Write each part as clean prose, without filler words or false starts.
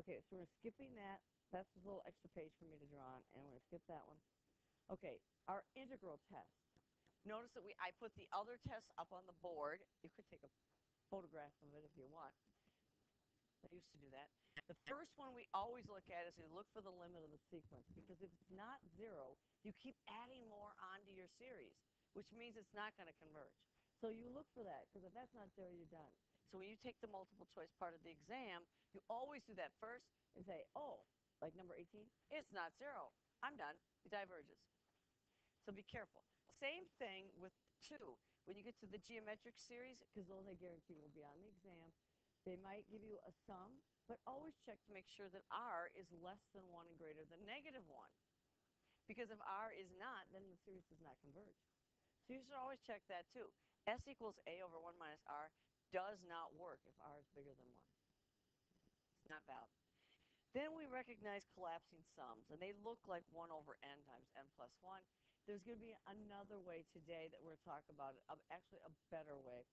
Okay, so we're skipping that. That's a little extra page for me to draw on, and we're going to skip that one. Okay, our integral test. Notice that I put the other tests up on the board. You could take a photograph of it if you want. I used to do that. The first one we always look at is we look for the limit of the sequence, because if it's not 0, you keep adding more onto your series, which means it's not going to converge. So you look for that, because if that's not 0, you're done. So when you take the multiple choice part of the exam, you always do that first and say, oh, like number 18, it's not 0. I'm done. It diverges. So be careful. Same thing with 2. When you get to the geometric series, because those I guarantee will be on the exam, they might give you a sum, but always check to make sure that r is less than 1 and greater than negative 1. Because if r is not, then the series does not converge. So you should always check that too. S equals a over 1 minus r does not work if r is bigger than 1. It's not valid. Then we recognize collapsing sums, and they look like 1 over n times n plus 1. There's going to be another way today that we're going to talk about, actually a better way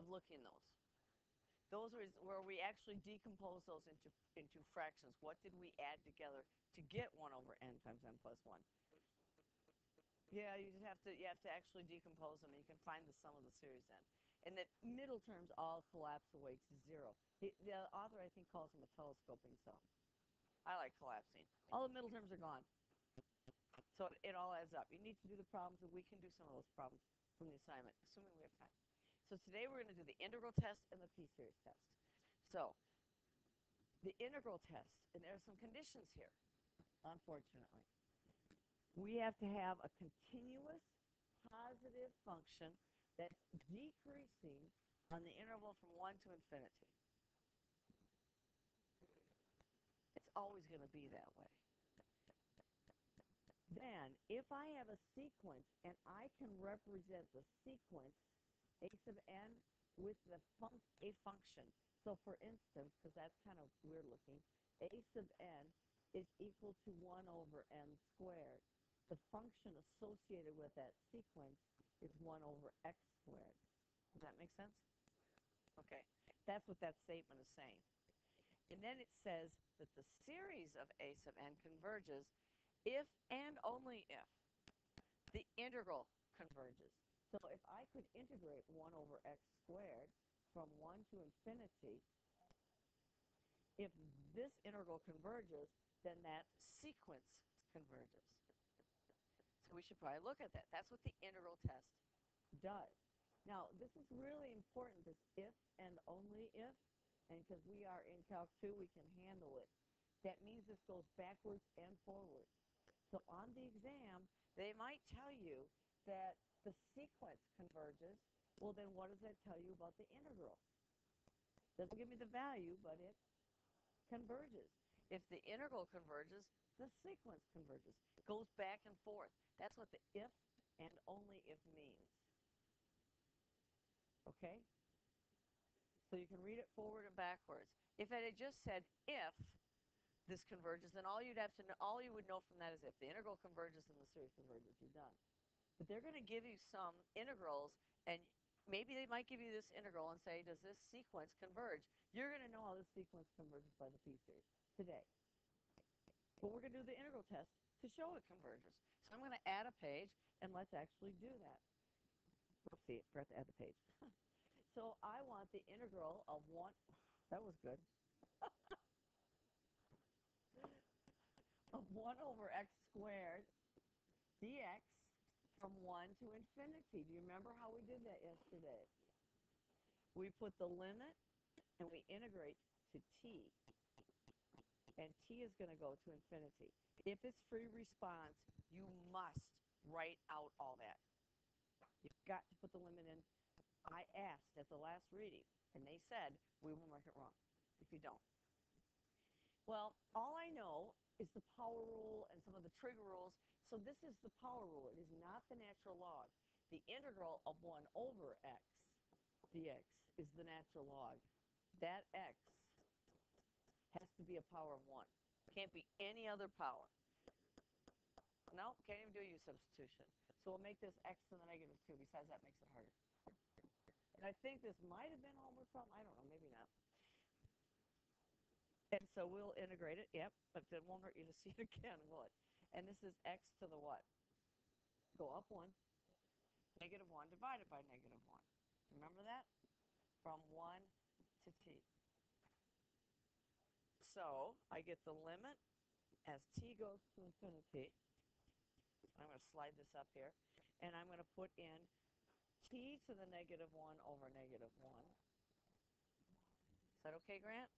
of looking at those. Those are where we actually decompose those into fractions. What did we add together to get 1 over n times n plus 1? Yeah, you have to actually decompose them, and you can find the sum of the series then. And the middle terms all collapse away to 0. The author, I think, calls them a telescoping sum. I like collapsing. All the middle terms are gone. So it all adds up. You need to do the problems, and we can do some of those problems from the assignment, assuming we have time. So today we're going to do the integral test and the p-series test. So the integral test, and there are some conditions here, unfortunately. We have to have a continuous positive function that's decreasing on the interval from 1 to infinity. It's always going to be that way. Then, if I have a sequence and I can represent the sequence a sub n with a function. So for instance, because that's kind of weird looking, a sub n is equal to 1 over n squared. The function associated with that sequence is 1 over x squared. Does that make sense? Okay, that's what that statement is saying. And then it says that the series of a sub n converges if and only if the integral converges. So if I could integrate 1 over x squared from 1 to infinity, if this integral converges, then that sequence converges. So we should probably look at that. That's what the integral test does. Now, this is really important, this if and only if, and because we are in Calc 2, we can handle it. That means this goes backwards and forwards. So on the exam, they might tell you that the sequence converges. Well, then what does that tell you about the integral? Doesn't give me the value, but it converges. If the integral converges, the sequence converges. It goes back and forth. That's what the if and only if means. Okay? So you can read it forward and backwards. If it had just said if this converges, then all you would know from that is if the integral converges and the series converges, you're done. But they're going to give you some integrals, and maybe they might give you this integral and say, does this sequence converge? You're going to know how this sequence converges by the p-series today. But we're going to do the integral test to show it converges. So I'm going to add a page, and let's actually do that. Oopsie, forgot to add the page. So I want the integral of 1, that was good, of 1 over x squared dx from 1 to infinity. Do you remember how we did that yesterday? We put the limit and we integrate to t. And t is going to go to infinity. If it's free response, you must write out all that. You've got to put the limit in. I asked at the last reading, and they said, we will mark it wrong if you don't. Well, all I know is the power rule and some of the trigger rules. So this is the power rule. It is not the natural log. The integral of 1 over x dx is the natural log. That x has to be a power of 1. Can't be any other power. No, can't even do a u substitution. So we'll make this x to the negative 2. Besides, that makes it harder. And I think this might have been a homework problem. I don't know, maybe not. And so we'll integrate it, yep, but it won't hurt you to see it again, will it? And this is x to the what? Go up 1. Negative 1 divided by negative 1. Remember that? From 1 to t. So I get the limit as t goes to infinity. I'm going to slide this up here. And I'm going to put in t to the negative 1 over negative 1. Is that okay, Grant?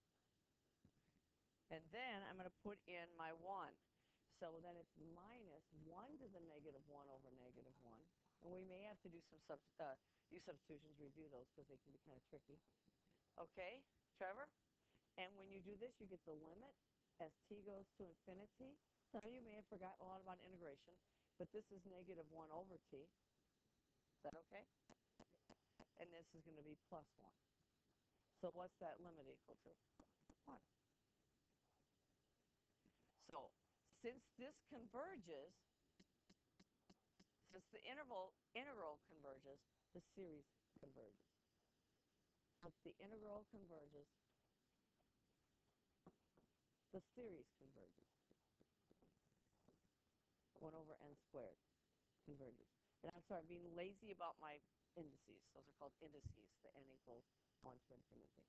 And then I'm going to put in my 1. So then it's minus 1 to the negative 1 over negative 1. And we may have to do some substitutions, review those because they can be kind of tricky. Okay, Trevor? And when you do this, you get the limit as t goes to infinity. Some of you may have forgotten a lot about integration, but this is negative 1 over t. Is that okay? And this is going to be plus 1. So what's that limit equal to? 1. So since this converges, since the integral converges, the series converges. If the integral converges, the series converges. 1 over n squared converges. And I'm sorry, I'm being lazy about my indices. Those are called indices, the n equals 1 to infinity.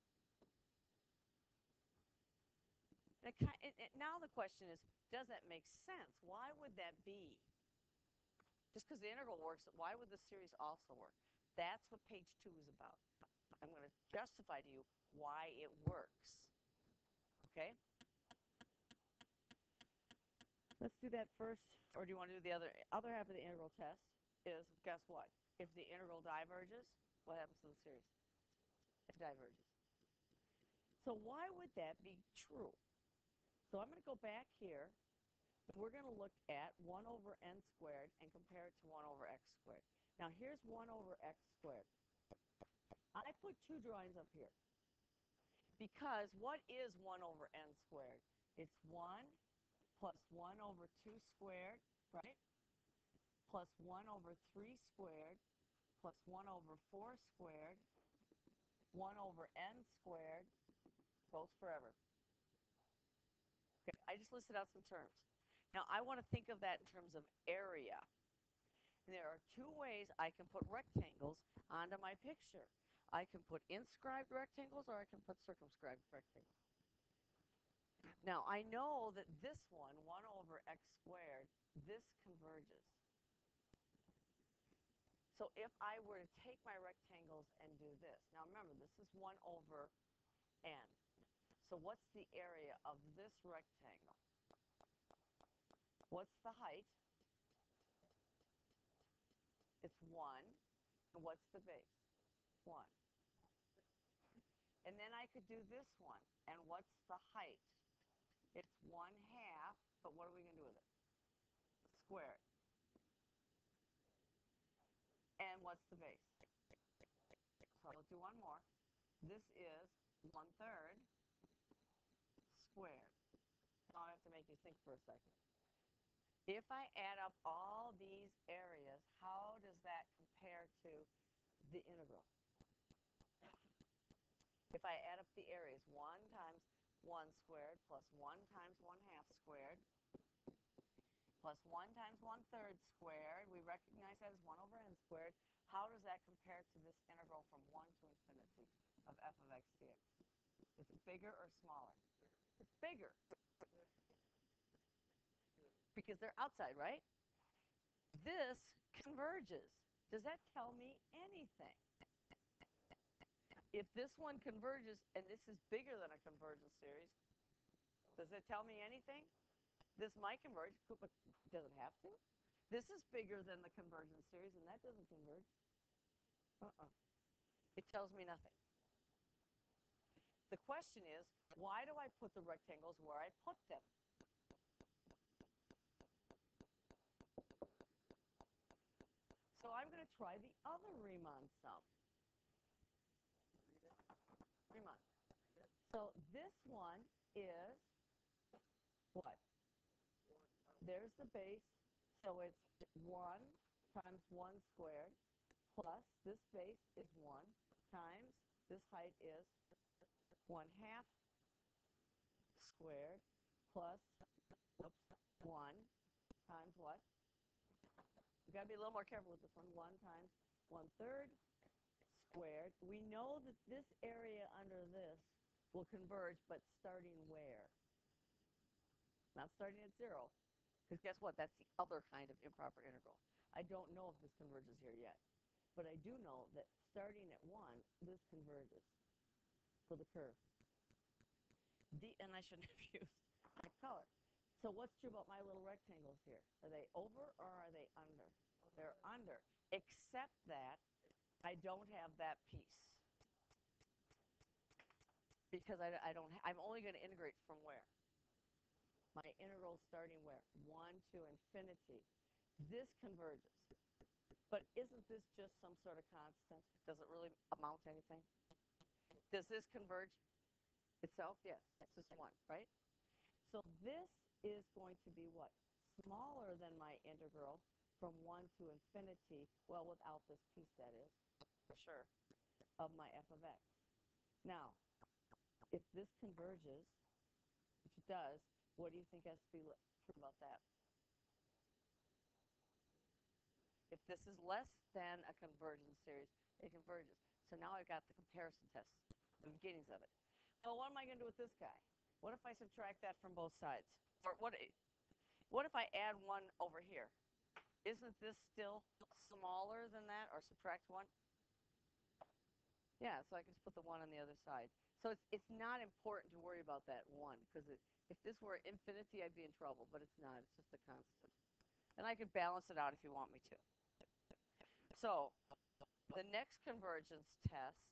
Now the question is, does that make sense? Why would that be? Just because the integral works, why would the series also work? That's what page 2 is about. I'm going to justify to you why it works. Okay? Let's do that first, or do you want to do the other half of the integral test? Is, guess what? If the integral diverges, what happens to the series? It diverges. So why would that be true? So I'm going to go back here, and we're going to look at 1 over n squared and compare it to 1 over x squared. Now here's 1 over x squared. I put 2 drawings up here because what is 1 over n squared? It's 1 plus 1 over 2 squared, right? Plus 1 over 3 squared, plus 1 over 4 squared, 1 over n squared, goes forever. Okay, I just listed out some terms. Now I want to think of that in terms of area. And there are 2 ways I can put rectangles onto my picture. I can put inscribed rectangles or I can put circumscribed rectangles. Now I know that this one, 1 over x squared, this converges. So if I were to take my rectangles and do this, now remember this is 1 over n. So what's the area of this rectangle? What's the height? It's 1. And what's the base? 1. And then I could do this one. And what's the height? It's 1/2, but what are we going to do with it? Square it. And what's the base? So let's do one more. This is 1/3 squared. Now I have to make you think for a second. If I add up all these areas, how does that compare to the integral? If I add up the areas, 1 times 1 squared plus 1 times 1/2 squared plus 1 times 1/3 squared, we recognize that as 1 over n squared. How does that compare to this integral from 1 to infinity of f of x dx? Is it bigger or smaller? It's bigger. Because they're outside, right? This converges. Does that tell me anything? If this one converges and this is bigger than a convergence series, does it tell me anything? This might converge, but does it have to? This is bigger than the convergence series, and that doesn't converge. It tells me nothing. The question is, why do I put the rectangles where I put them? So I'm going to try the other Riemann sum. Riemann. So this one is what? There's the base. So it's 1 times 1 squared plus this base is 1 times this height is 1/2 plus, oops, 1 times what? We've got to be a little more careful with this one. 1 times 1/3 squared. We know that this area under this will converge, but starting where? Not starting at 0. Because guess what? That's the other kind of improper integral. I don't know if this converges here yet. But I do know that starting at 1, this converges for the curve. And I shouldn't have used my color. So what's true about my little rectangles here? Are they over or are they under? They're under, except that I don't have that piece. Because I'm only going to integrate from where? My integral starting where? 1 to infinity. This converges. But isn't this just some sort of constant? Does it really amount to anything? Does this converge itself? Yes, it's just 1, right? So this is going to be what? Smaller than my integral from 1 to infinity, well, without this piece, that is, for sure, of my f of x. Now, if this converges, which it does, what do you think has to be true about that? If this is less than a convergence series, it converges. So now I've got the comparison test, the beginnings of it. Well, what am I going to do with this guy? What if I subtract that from both sides? Or what if I add 1 over here? Isn't this still smaller than that, or subtract 1? Yeah, so I can just put the 1 on the other side. So it's not important to worry about that 1, because if this were infinity, I'd be in trouble, but it's not. It's just a constant. And I could balance it out if you want me to. So the next convergence test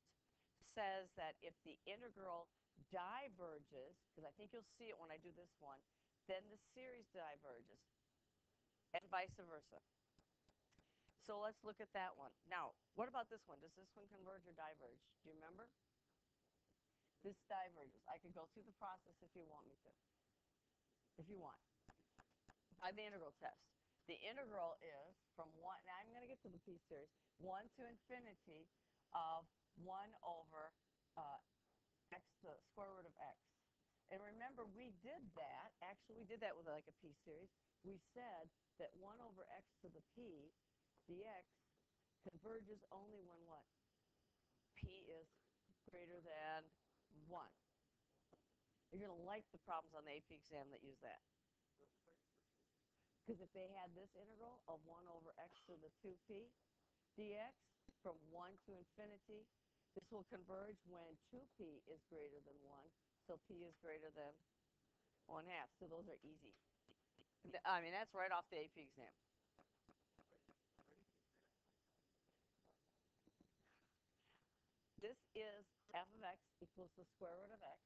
says that if the integral diverges, because I think you'll see it when I do this one, then the series diverges, and vice versa. So let's look at that one. Now, what about this one? Does this one converge or diverge? Do you remember? This diverges. I could go through the process if you want me to. If you want. By the integral test. The integral is from 1, now I'm going to get to the piece series, 1 to infinity of 1 over x, the square root of x. And remember, we did that. Actually, we did that with like a piece series. We said that 1 over x to the p dx converges only when what? P is greater than 1. You're going to like the problems on the AP exam that use that. Because if they had this integral of 1 over x to the 2p dx from 1 to infinity, this will converge when 2p is greater than 1. So p is greater than 1/2. So those are easy. I mean, that's right off the AP exam. This is f of x equals the square root of x.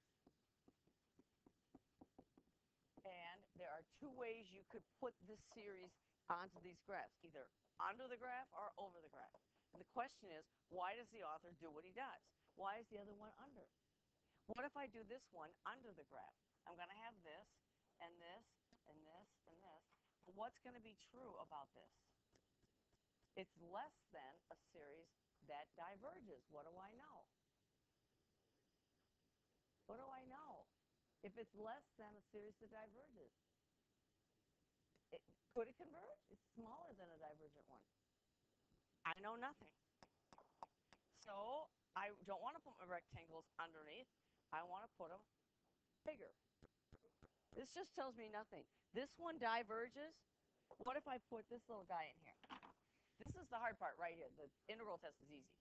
And there are 2 ways you could put this series onto these graphs, either under the graph or over the graph. And the question is, why does the author do what he does? Why is the other one under? What if I do this one under the graph? I'm going to have this, and this, and this, and this. What's going to be true about this? It's less than a series that diverges. What do I know? What do I know? If it's less than a series that diverges, could it converge? It's smaller than a divergent one. I know nothing. So I don't want to put my rectangles underneath. I want to put them bigger. This just tells me nothing. This one diverges. What if I put this little guy in here? This is the hard part right here. The integral test is easy.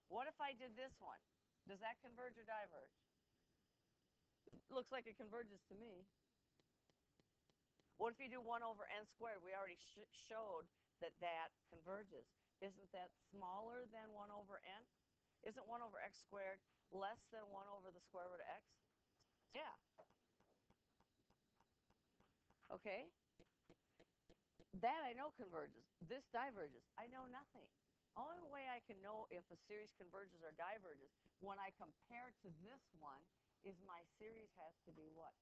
What if I did this one? Does that converge or diverge? It looks like it converges to me. What if you do 1 over n squared? We already showed that that converges. Isn't that smaller than 1 over n? Isn't 1 over x squared less than 1 over the square root of x? Yeah. Okay. That I know converges. This diverges. I know nothing. Only way I can know if a series converges or diverges when I compare to this one is my series has to be what?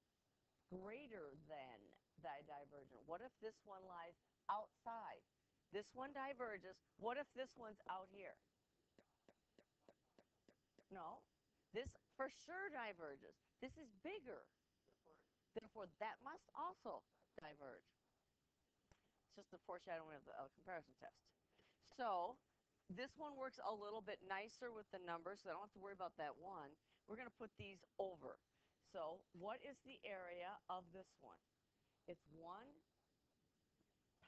Greater than the divergent. What if this one lies outside? This one diverges. What if this one's out here? No. This for sure diverges. This is bigger. Therefore, therefore that must also diverge. It's just the foreshadowing of the comparison test. So this one works a little bit nicer with the numbers, so I don't have to worry about that one. We're going to put these over. So what is the area of this one? It's 1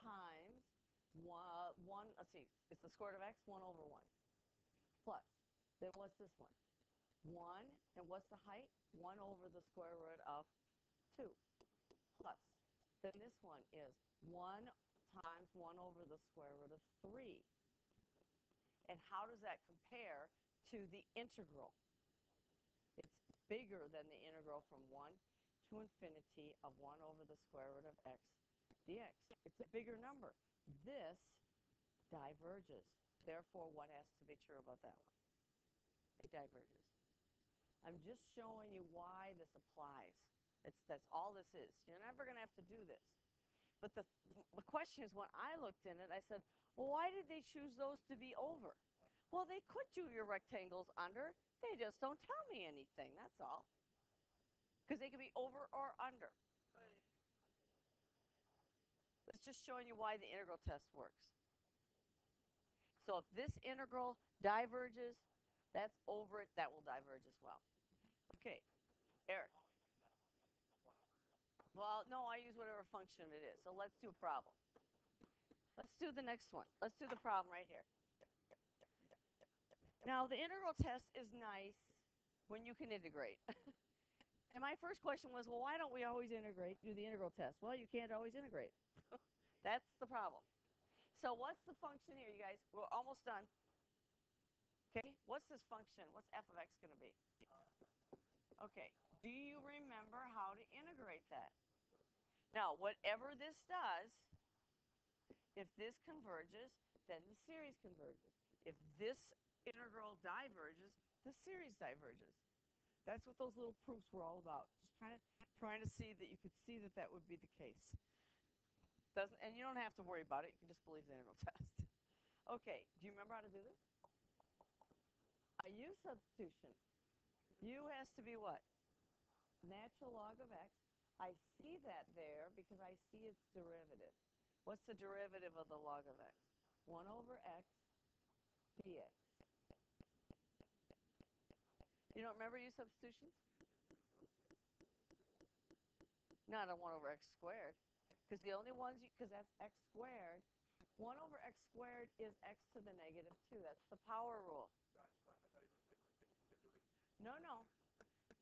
times 1, let's see, it's the square root of x, 1 over 1. Plus, then what's this one? 1, and what's the height? 1 over the square root of 2. Plus, then this one is 1 times 1 over the square root of 3. And how does that compare to the integral? It's bigger than the integral from 1 to infinity of 1 over the square root of x dx. It's a bigger number. This diverges. Therefore, what has to be true about that one? It diverges. I'm just showing you why this applies. That's all this is. You're never going to have to do this. But the question is, when I looked in it, I said, well, why did they choose those to be over? Well, they could do your rectangles under. They just don't tell me anything. That's all. Because they could be over or under. It's just showing you why the integral test works. So if this integral diverges, that's over it. That will diverge as well. Okay, Eric. Well, no, I use whatever function it is. So let's do a problem. Let's do the next one. Let's do the problem right here. Now, the integral test is nice when you can integrate. And my first question was, well, why don't we always integrate, do the integral test? Well, you can't always integrate. That's the problem. So what's the function here, you guys? We're almost done. Okay, what's this function? What's f of x going to be? Okay, do you remember how to integrate that? Now, whatever this does, if this converges, then the series converges. If this integral diverges, the series diverges. That's what those little proofs were all about. Just trying to see that you could see that that would be the case. And you don't have to worry about it. You can just believe the integral test. Okay, do you remember how to do this? A u substitution. U has to be what? Natural log of x. I see that there because I see its derivative. What's the derivative of the log of x? 1 over x dx. You don't remember u substitutions? Not a 1 over x squared. Because the only ones, because that's x squared. 1 over x squared is x to the negative 2. That's the power rule. No, no.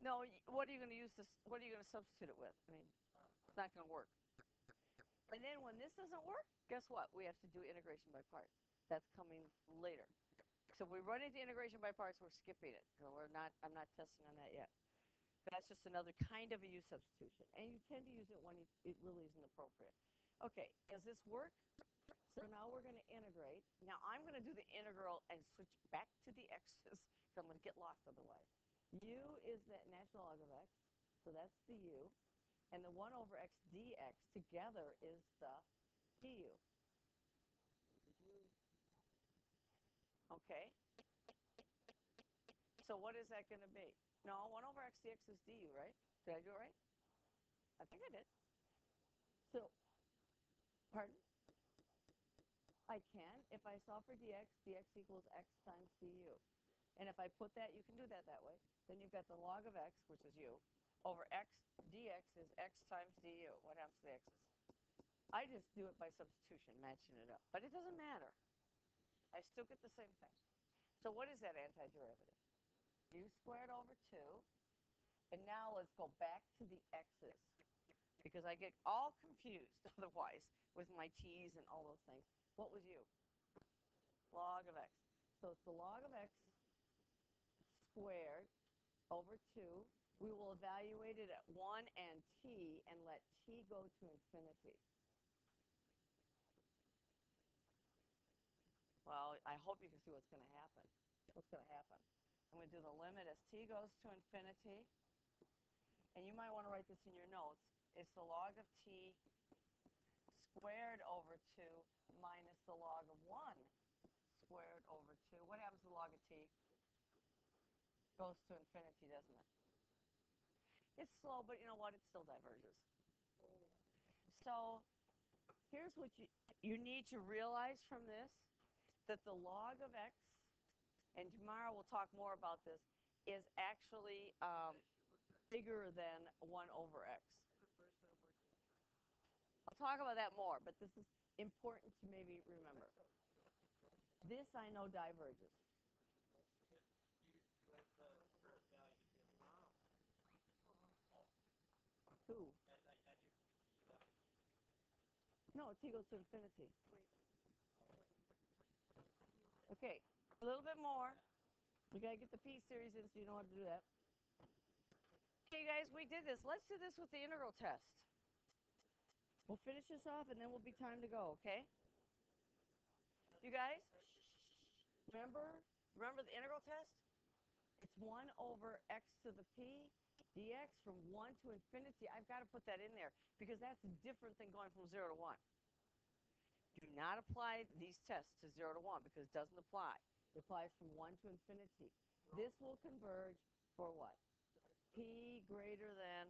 No, what are you going to use this? What are you going to substitute it with? I mean, it's not going to work. And then when this doesn't work, guess what? We have to do integration by parts. That's coming later. So if we run into integration by parts, we're skipping it. So I'm not testing on that yet. That's just another kind of a u substitution. And you tend to use it when it really isn't appropriate. Okay, does this work? So now we're going to integrate. Now I'm going to do the integral and switch back to the x's because I'm going to get lost otherwise. U is that natural log of x, so that's the u. And the 1 over x dx together is the du. Okay? So what is that going to be? No, 1 over x dx is du, right? Did I do it right? I think I did. So, pardon? I can. If I solve for dx, dx equals x times du. And if I put that, you can do that way. Then you've got the log of x, which is u, over x dx is x times du. What happens to the x's? I just do it by substitution, matching it up. But it doesn't matter. I still get the same thing. So what is that antiderivative? U squared over 2. And now let's go back to the x's. Because I get all confused otherwise with my t's and all those things. What was u? Log of x. So it's the log of x squared over 2. We will evaluate it at 1 and t and let t go to infinity. Well, I hope you can see what's going to happen. What's going to happen? I'm going to do the limit as t goes to infinity. And you might want to write this in your notes. It's the log of t squared over 2 minus the log of 1 squared over 2. What happens to the log of t? Goes to infinity, doesn't it? It's slow, but you know what? It still diverges. So here's what you need to realize from this, that the log of x, and tomorrow we'll talk more about this, is actually bigger than 1 over x. I'll talk about that more, but this is important to maybe remember. This I know diverges. Who? No, t goes to infinity. Okay, a little bit more. We got to get the p series in so you know how to do that. Okay, guys, we did this. Let's do this with the integral test. We'll finish this off, and then we'll be time to go, okay? You guys, remember the integral test? It's 1 over x to the p dx from 1 to infinity. I've got to put that in there because that's different than going from 0 to 1. Do not apply these tests to 0 to 1 because it doesn't apply. It applies from 1 to infinity. This will converge for what? P greater than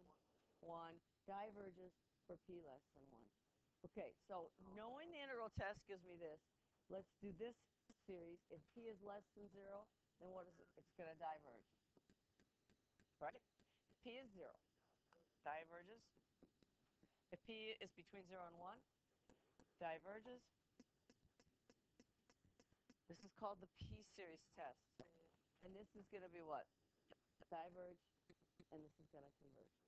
1 diverges for p less than 1. Okay, so knowing the integral test gives me this. Let's do this series. If p is less than 0, then what is it? It's going to diverge. Right? If p is 0, diverges. If p is between 0 and 1, diverges. This is called the p-series test. And this is going to be what? Diverge, and this is going to converge.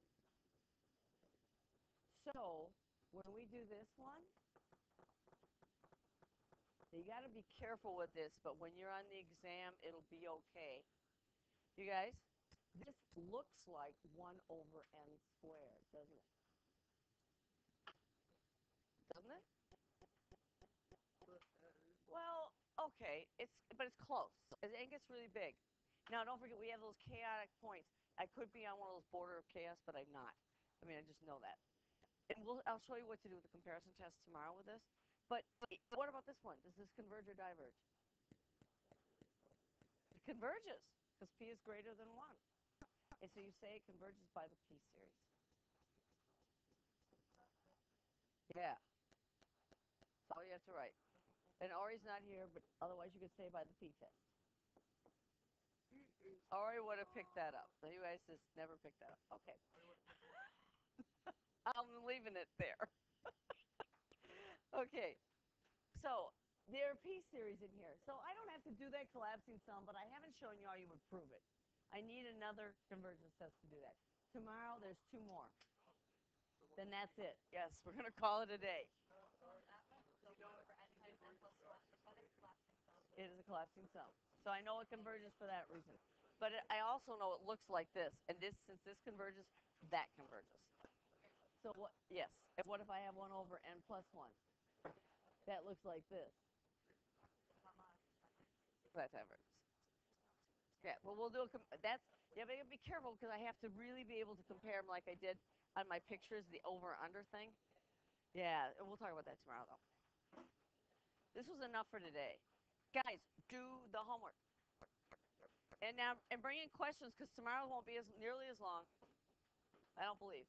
So when we do this one, you got to be careful with this, but when you're on the exam, it'll be okay. You guys, this looks like 1 over n squared, doesn't it? Doesn't it? Well, okay, but it's close. It gets really big. Now, don't forget, we have those chaotic points. I could be on one of those border of chaos, but I'm not. I mean, I just know that. And I'll show you what to do with the comparison test tomorrow with this. But what about this one? Does this converge or diverge? It converges, because p is greater than 1. And so you say it converges by the p series. Yeah. That's all you have to write. And Ori's not here, but otherwise you could say by the p test. Ori would have picked that up. So you guys just never picked that up. Okay. I'm leaving it there. Okay. So there are p series in here. So I don't have to do that collapsing sum, but I haven't shown you how you would prove it. I need another convergence test to do that. Tomorrow there's 2 more. Then that's it. Yes, we're going to call it a day. It is a collapsing sum. So I know it converges for that reason. But I also know it looks like this. And since this converges, that converges. So what? Yes. And what if I have 1 over n plus 1? That looks like this. That diverges. Yeah, well, we'll do that's, yeah, but you gotta be careful because I have to really be able to compare them like I did on my pictures, the over-under thing. Yeah, we'll talk about that tomorrow, though. This was enough for today. Guys, do the homework. And now, and bring in questions because tomorrow won't be nearly as long. I don't believe.